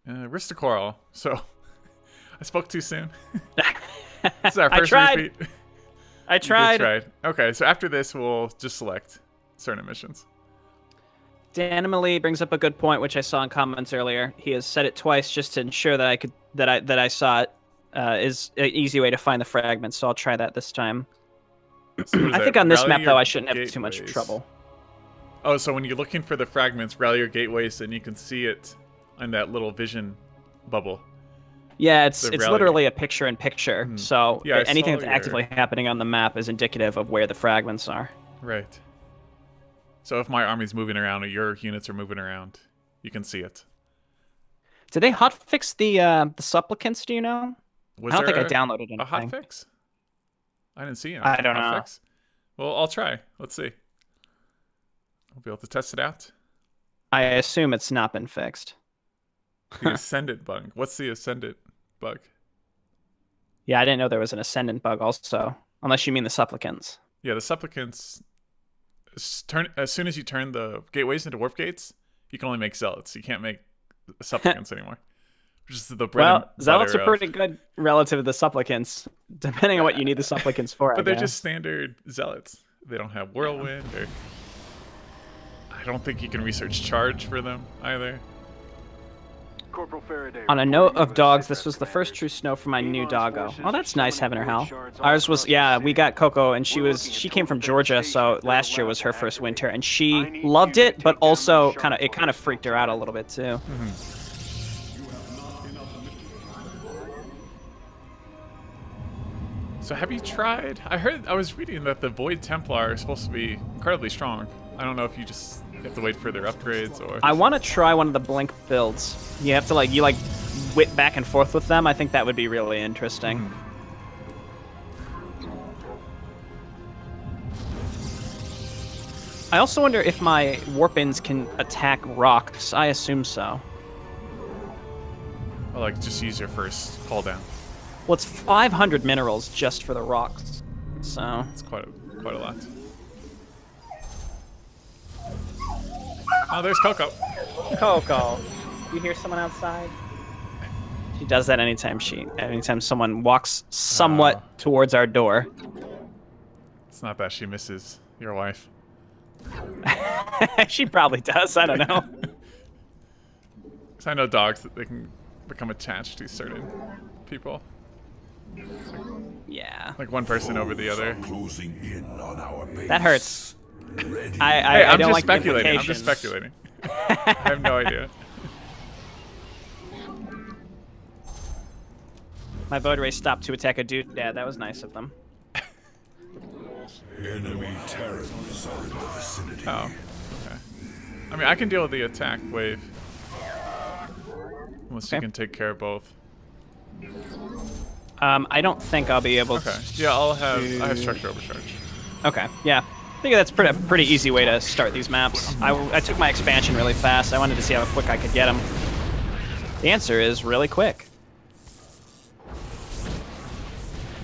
Ristacoral. So I spoke too soon. This is our first I tried. repeat. I tried. Okay, so after this, we'll just select certain missions. Dan Emily brings up a good point, which I saw in comments earlier. He has said it twice just to ensure that I saw it. Is an easy way to find the fragments, so I'll try that this time. So I think on this map, though, I shouldn't have too much trouble. Oh, so when you're looking for the fragments, rally your gateways, and you can see it on that little vision bubble. Yeah, it's literally a picture-in-picture, so yeah, anything that's actively happening on the map is indicative of where the fragments are. Right. So if my army's moving around or your units are moving around, you can see it. Did they hotfix the supplicants, do you know? Was I don't think I there downloaded anything. a hotfix? I didn't see any. I don't know. Well, I'll try. Let's see. I'll be able to test it out. I assume it's not been fixed. The Ascendant bug. What's the Ascendant bug? Yeah, I didn't know there was an Ascendant bug also. Unless you mean the supplicants. Yeah, the supplicants... As soon as you turn the gateways into warp gates, you can only make zealots. You can't make supplicants anymore. Which is the bread and zealots butter are pretty good relative to the supplicants, depending on what you need the supplicants for. But they're just standard zealots. They don't have whirlwind, or I don't think you can research charge for them either. On a note of dogs, this was the first true snow for my new doggo. Oh, that's nice having her help. Ours was, yeah, we got Coco, and she came from Georgia, so last year was her first winter, and she loved it, but also it kind of freaked her out a little bit too. So have you tried? I was reading that the Void Templar is supposed to be incredibly strong. I don't know if you just have to wait for their upgrades or... I want to try one of the Blink builds. You have to whip back and forth with them. I think that would be really interesting. I also wonder if my Warpins can attack rocks. I assume so. Or just use your first call down. Well, it's 500 minerals just for the rocks, so... It's quite a lot. Oh, there's Coco. Coco. You hear someone outside? She does that anytime someone walks somewhat towards our door. It's not that she misses your wife. She probably does, I don't know. Because I know dogs that they can become attached to certain people. Yeah. Like one person over the other. Closing in on our base. That hurts. I'm I don't just like speculating. I'm just speculating. I have no idea. My void ray stopped to attack a dude. Yeah, that was nice of them. Enemy Terrans are in the vicinity. Oh, okay. I mean, I can deal with the attack wave. Unless you can take care of both. I don't think I'll be able to... Okay. Yeah, I have structure overcharge. Okay, yeah. I think that's a pretty easy way to start these maps. I took my expansion really fast. I wanted to see how quick I could get them. The answer is really quick.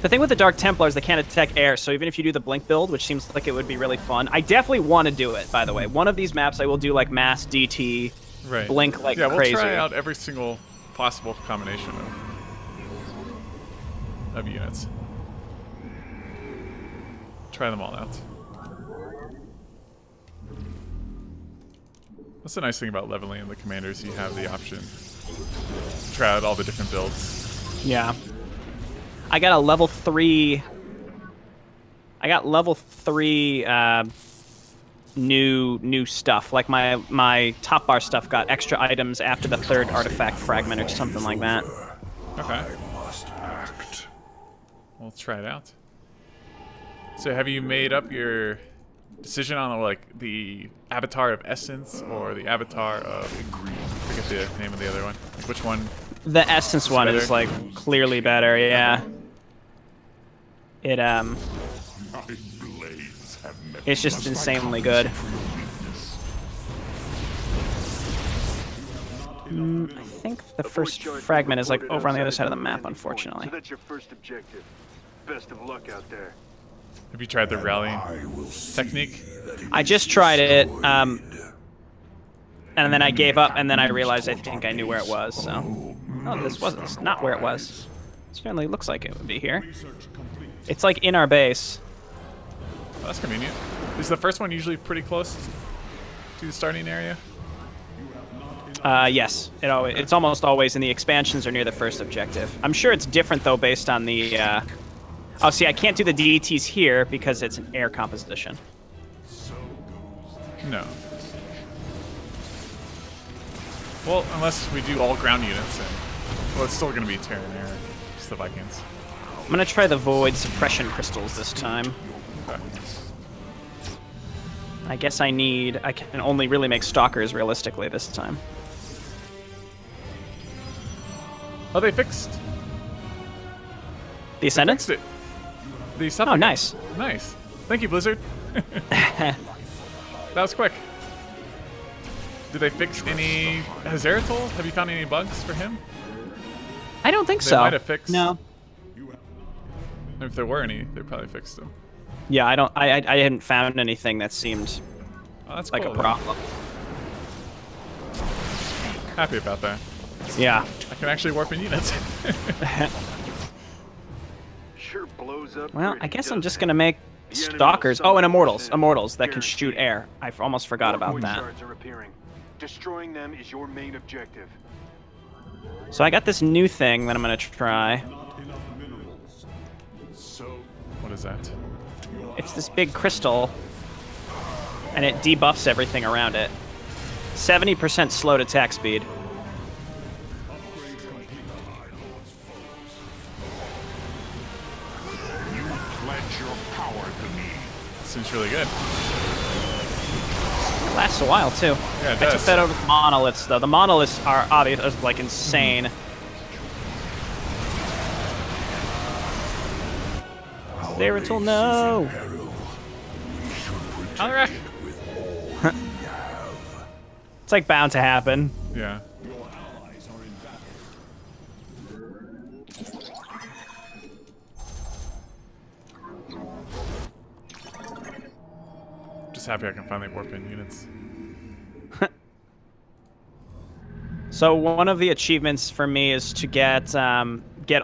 The thing with the Dark Templars, they can't attack air, so even if you do the Blink build, which seems like it would be really fun, I definitely want to do it, by the way. One of these maps I will do mass DT, Blink like crazy. We'll try out every single possible combination of units. Try them all out. That's the nice thing about leveling in the commanders. You have the option to try out all the different builds. Yeah. I got a level 3... new stuff. Like my top bar stuff got extra items after the 3rd artifact fragment or something like that. Okay. We'll try it out. So have you made up your decision on the Avatar of Essence or the Avatar of... I forget the name of the other one. Which one? The Essence one is clearly better, yeah. It's just insanely good. I think the first fragment is over on the other side of the map, unfortunately. So that's your first objective. Best of luck out there. Have you tried the rallying technique? I just tried it, and and then I gave up, and then I realized I think I knew where it was. So, oh, this wasn't. It's not where it was. It certainly looks like it would be here. It's like in our base. Oh, that's convenient. Is the first one usually pretty close to the starting area? Yes. It's almost always in the expansions or near the first objective. I'm sure it's different though based on the. Oh, see, I can't do the DETs here because it's an air composition. No. Well, unless we do all ground units, and well, it's still going to be Terran air. Just the Vikings. I'm gonna try the void suppression crystals this time. Okay. I guess I can only really make stalkers realistically this time. Oh, they fixed. The Ascendants? Fixed it. The Oh, supplicants. nice. Nice. Thank you, Blizzard. That was quick. Did they fix any Zeratul? Have you found any bugs for him? I don't think They so. might have fixed. No. If there were any, they probably fixed them. Yeah, I don't. I hadn't found anything that seemed Oh, that's like cool, a then. problem. Happy about that. Yeah. I can actually warp in units. Sure blows up. Well, pretty, I guess I'm doesn't just it? gonna make The enemy stalkers. Oh, and immortals. 100% Immortals that can shoot guaranteed. air. I almost forgot about Void that. shards are appearing. Destroying them is your main objective. So I got this new thing that I'm gonna try. What is that? It's this big crystal, and it debuffs everything around it. 70% slowed attack speed. You pledge your power to me. Seems really good. It lasts a while too. Yeah, it I took does. that over the monoliths though. The monoliths are obvious, like insane. Zeratul, no! Alarak. It's like bound to happen. Yeah. Just happy I can finally warp in units. So one of the achievements for me is to get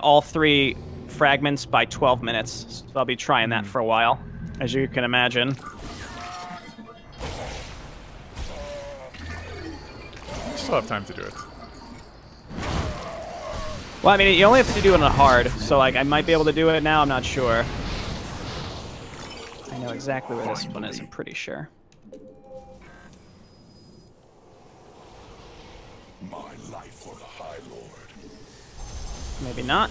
all 3 fragments by 12 minutes. So I'll be trying that for a while, as you can imagine. Still have time to do it. Well, I mean, you only have to do it on hard, so like I might be able to do it now. I'm not sure. I know exactly where this one is. I'm pretty sure. My life for the High Lord. Maybe not.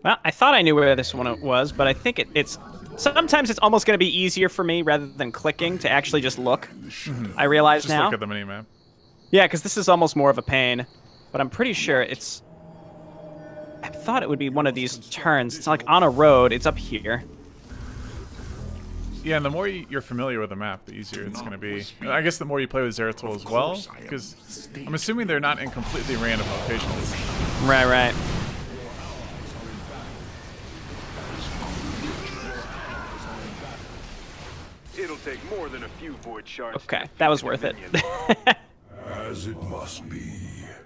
Well, I thought I knew where this one was, but I think it's... Sometimes it's almost going to be easier for me, rather than clicking, to actually just look. I realize Just now. look at the minimap. Yeah, because this is almost more of a pain. But I'm pretty sure it's... I thought it would be one of these turns. It's like on a road. It's up here. Yeah, and the more you're familiar with the map, the easier it's going to be. I guess the more you play with Zeratul as well, because I'm assuming they're not in completely random locations. Right. It'll take more than a few void shards. Okay, to that was defeat worth the it. minions. As it must be.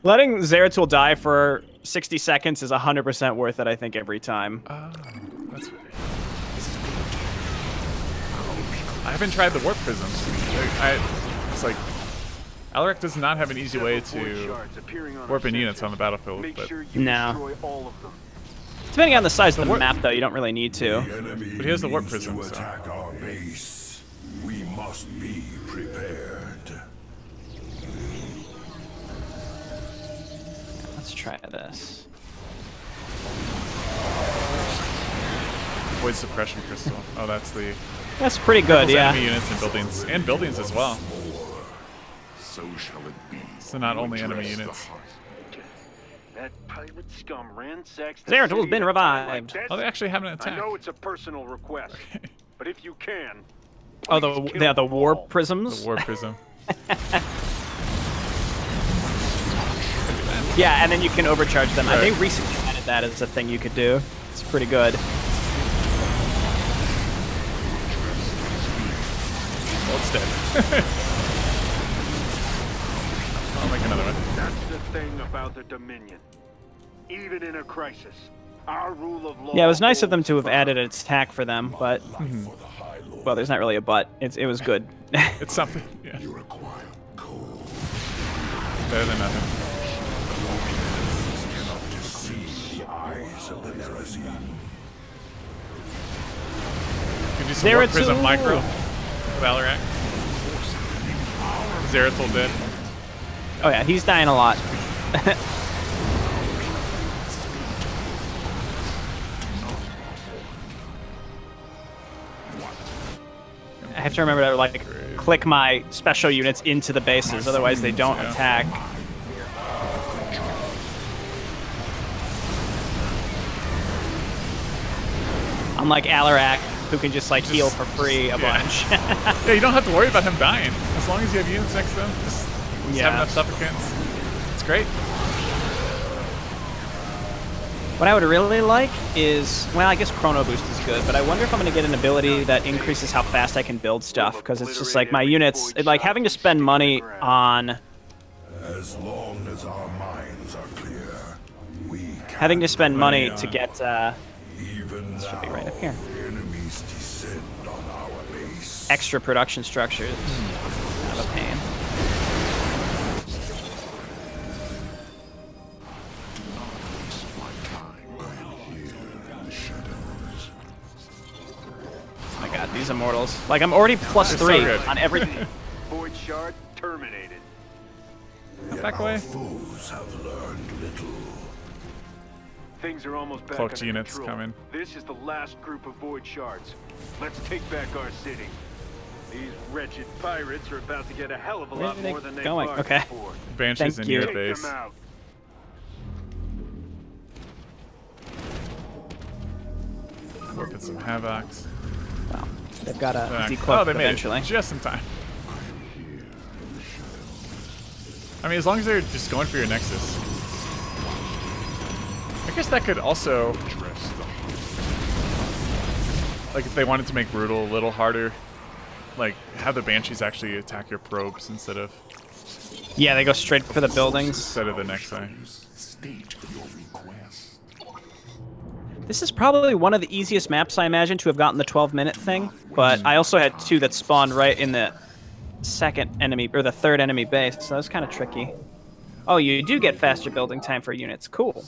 Letting Zeratul die for 60 seconds is 100% worth it, I think, every time. That's... I haven't tried the warp prisms. It's like Alarak does not have an easy way to warp in units on the battlefield, Make but sure you No. destroy all of them. Depending on the size of the warp- map, though, you don't really need to. Enemy But he has the warp means prism, to so- attack our base. We must be prepared. Let's try this. void suppression crystal. Oh, that's the That's pretty good, those yeah. enemy units and buildings as well. So shall it be. So not only enemy Address the units. heart. That pirate scum ransacks the Zeratul's city been at a time like revived. this. Oh, they actually have an I attack. know it's a personal request, but if you can, Oh, please kill the them war all. prisms? The war prism. Yeah, and then you can overcharge them. I Right. think recently added that as a thing you could do. It's pretty good. almost dead. I'll make another one. That's the thing about the Dominion. Even in a crisis, our rule of law. Yeah, it was nice of them to have added an attack for them, but well, there's not really a but. It was good. It's something. Yeah. Better than nothing. Could do some warp prism micro with Alarak. Zeratul dead. Oh yeah, he's dying a lot. I have to remember to like click my special units into the bases, otherwise they don't attack. Unlike Alarak, who can just like heal for free a bunch. Yeah, you don't have to worry about him dying as long as you have units next to him. Just have enough supplicants. It's great. What I would really like is, well, I guess Chrono Boost is good, but I wonder if I'm going to get an ability that increases how fast I can build stuff, because it's just like my units, like having to spend money on... As long as our minds are clear, we having to spend money to get... even this should be right up here. enemies descend on our base. Extra production structures. Kind of a pain. Oh my god, these immortals. Like, I'm already +3 on everything. Void shard terminated. Back away. Foes have learned little. Things are almost back Cloaked under units control. coming. This is the last group of void shards. Let's take back our city. These wretched pirates are about to get a hell of a lot more than they bargained Okay. for. Banshees Thank in you. your Take base. them out. Warping some Havocs. Well, they've got to Oh, decloak they made eventually. it just in time. I mean, as long as they're just going for your Nexus. I guess that could also... Like, if they wanted to make Brutal a little harder, like, have the Banshees actually attack your probes instead of... Yeah, they go straight for the buildings. Instead of the next side. This is probably one of the easiest maps, I imagine, to have gotten the 12-minute thing, but I also had 2 that spawned right in the second enemy, or the third enemy base, so that was kind of tricky. Oh, you do get faster building time for units. Cool.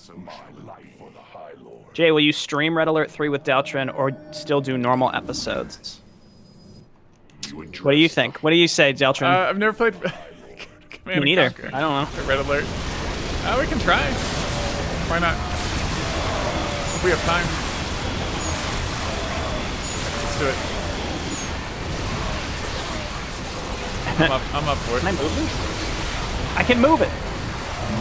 Jay, will you stream Red Alert 3 with Deltron or still do normal episodes? What do you think? What do you say, Deltron? I've never played Command Me neither. and Conquer. I don't know. Red Alert. We can try. Why not? If we have time. Let's do it. I'm up for it. Can I move it? I can move it.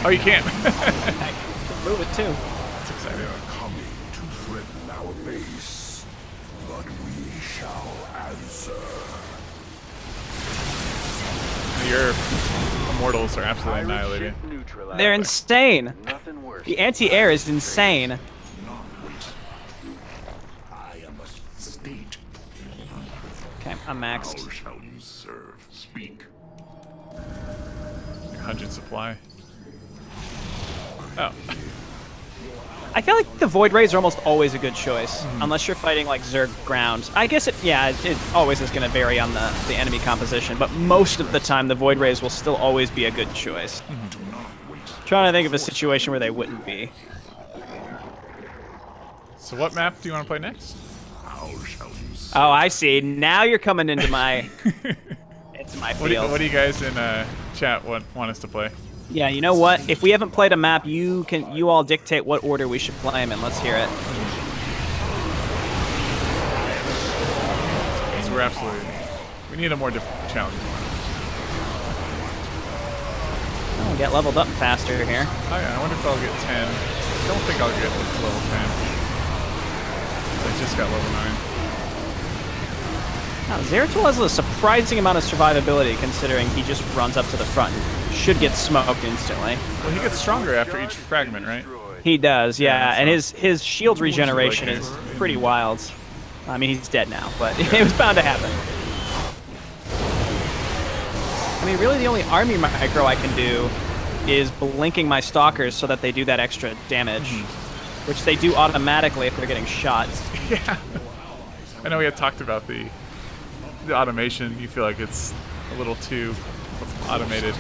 Oh, you can't. I can move it too. That's exciting. Coming to threaten our base, but we shall answer. Your immortals are absolutely annihilated. They're insane. Nothing worse. The anti-air is insane. I am a state. Okay, I'm maxed. How shall you serve? Speak. 100 supply. Oh. I feel like the Void Rays are almost always a good choice, unless you're fighting like Zerg ground. I guess it always is going to vary on the enemy composition, but most of the time the Void Rays will still always be a good choice. Trying to think of a situation where they wouldn't be. So what map do you want to play next? How shall you serve? Oh, I see. Now you're coming into my field. What do you guys in chat want us to play? Yeah, you know what? If we haven't played a map, you all dictate what order we should play them in. Let's hear it. Because we need a more challenging one. Oh, get leveled up faster here. Oh yeah, I wonder if I'll get 10. I don't think I'll get to level 10. I just got level 9. Now, Zeratul has a surprising amount of survivability considering he just runs up to the front and should get smoked instantly. Well, he gets stronger after each fragment, right? He does, yeah, and so- his shield regeneration is pretty wild. I mean, he's dead now, but it was bound to happen. I mean, really the only army micro I can do is blinking my stalkers so that they do that extra damage, which they do automatically if they're getting shot. Yeah. I know we had talked about the automation. You feel like it's a little too automated.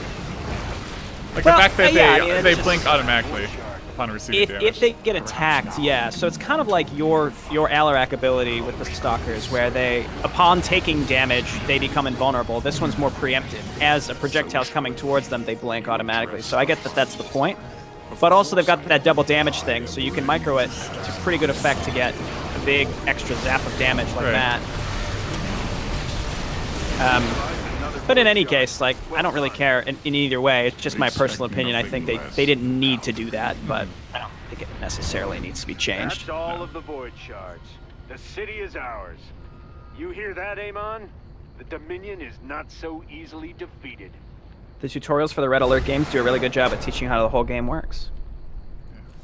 Like the fact that they blink automatically upon receiving damage. If they get attacked, yeah. So it's kind of like your Alarak ability with the stalkers, where they, upon taking damage, they become invulnerable. This one's more preemptive. As a projectile's coming towards them, they blink automatically. So I get that that's the point. But also they've got that double damage thing, so you can micro it to pretty good effect to get a big extra zap of damage like that. But in any case, like, I don't really care in either way. It's just my personal opinion. I think they didn't need to do that, but I don't think it necessarily needs to be changed. That's all of the void shards. The city is ours. You hear that, Amon? The Dominion is not so easily defeated. The tutorials for the Red Alert games do a really good job at teaching how the whole game works.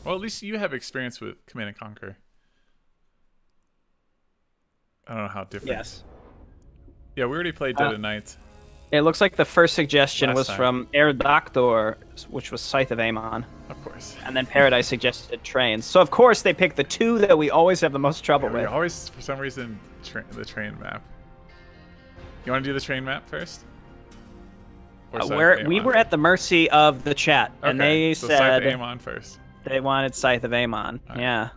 Well, at least you have experience with Command & Conquer. I don't know how different. Yes. Yeah, we already played Dead of Night. It looks like the first suggestion was time. from Air Doctor, which was Scythe of Amon. Of course. And then Paradise suggested Trains. So of course they picked the two that we always have the most trouble with. We always, for some reason, the train map. You want to do the train map first? We were at the mercy of the chat, and they so said Scythe of Amon first. They wanted Scythe of Amon. Right. Yeah.